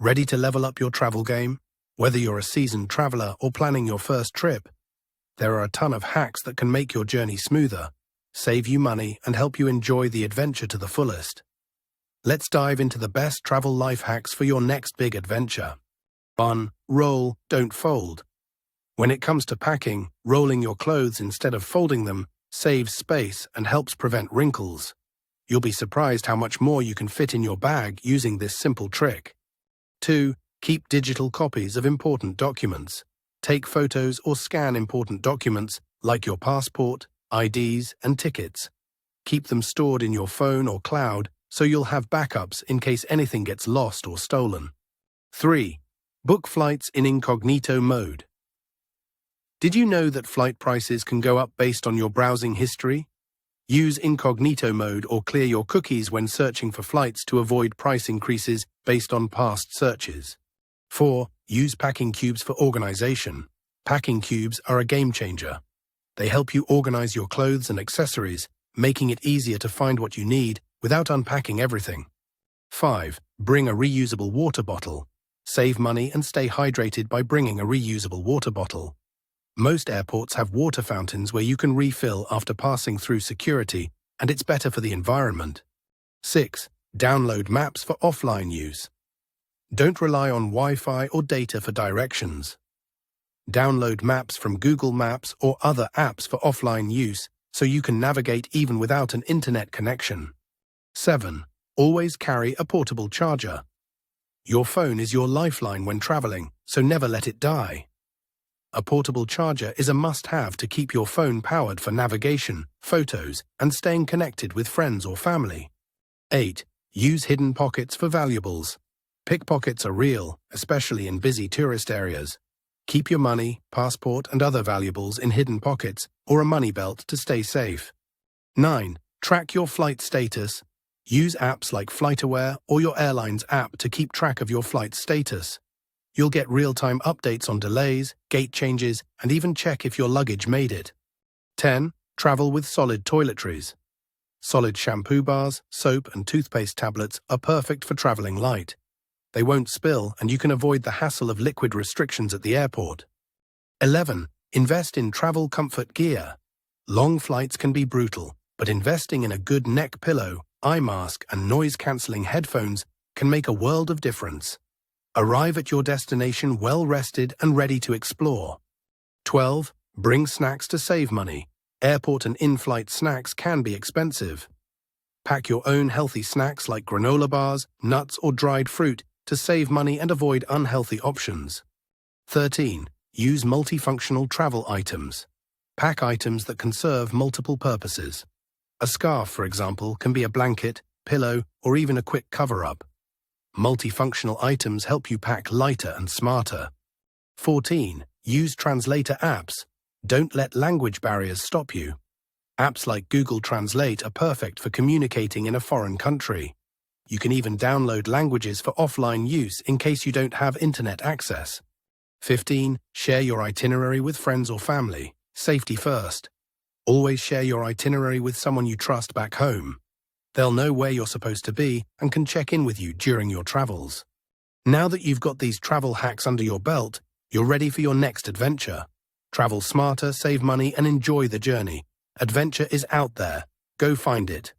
Ready to level up your travel game? Whether you're a seasoned traveler or planning your first trip, there are a ton of hacks that can make your journey smoother, save you money, and help you enjoy the adventure to the fullest. Let's dive into the best travel life hacks for your next big adventure. 1. Roll, don't fold. When it comes to packing, rolling your clothes instead of folding them saves space and helps prevent wrinkles. You'll be surprised how much more you can fit in your bag using this simple trick. 2. Keep digital copies of important documents. Take photos or scan important documents like your passport, IDs, and tickets. Keep them stored in your phone or cloud so you'll have backups in case anything gets lost or stolen. 3. Book flights in incognito mode. Did you know that flight prices can go up based on your browsing history? Use incognito mode or clear your cookies when searching for flights to avoid price increases based on past searches. 4. Use packing cubes for organization. Packing cubes are a game changer. They help you organize your clothes and accessories, making it easier to find what you need without unpacking everything. 5. Bring a reusable water bottle. Save money and stay hydrated by bringing a reusable water bottle. Most airports have water fountains where you can refill after passing through security, and it's better for the environment. 6. Download maps for offline use. Don't rely on Wi-Fi or data for directions. Download maps from Google Maps or other apps for offline use so you can navigate even without an internet connection. 7. Always carry a portable charger. Your phone is your lifeline when traveling, so never let it die. A portable charger is a must-have to keep your phone powered for navigation, photos, and staying connected with friends or family. 8. Use hidden pockets for valuables. Pickpockets are real, especially in busy tourist areas. Keep your money, passport, and other valuables in hidden pockets or a money belt to stay safe. 9. Track your flight status. Use apps like FlightAware or your airline's app to keep track of your flight status. You'll get real-time updates on delays, gate changes, and even check if your luggage made it. 10. Travel with solid toiletries. Solid shampoo bars, soap, and toothpaste tablets are perfect for traveling light. They won't spill, and you can avoid the hassle of liquid restrictions at the airport. 11. Invest in travel comfort gear. Long flights can be brutal, but investing in a good neck pillow, eye mask, and noise-cancelling headphones can make a world of difference. Arrive at your destination well-rested and ready to explore. 12. Bring snacks to save money. Airport and in-flight snacks can be expensive. Pack your own healthy snacks like granola bars, nuts, or dried fruit to save money and avoid unhealthy options. 13. Use multifunctional travel items. Pack items that can serve multiple purposes. A scarf, for example, can be a blanket, pillow, or even a quick cover-up. Multifunctional items help you pack lighter and smarter. 14. Use translator apps. Don't let language barriers stop you. Apps like Google Translate are perfect for communicating in a foreign country. You can even download languages for offline use in case you don't have internet access. 15. Share your itinerary with friends or family. Safety first. Always share your itinerary with someone you trust back home. They'll know where you're supposed to be and can check in with you during your travels. Now that you've got these travel hacks under your belt, you're ready for your next adventure. Travel smarter, save money, and enjoy the journey. Adventure is out there. Go find it.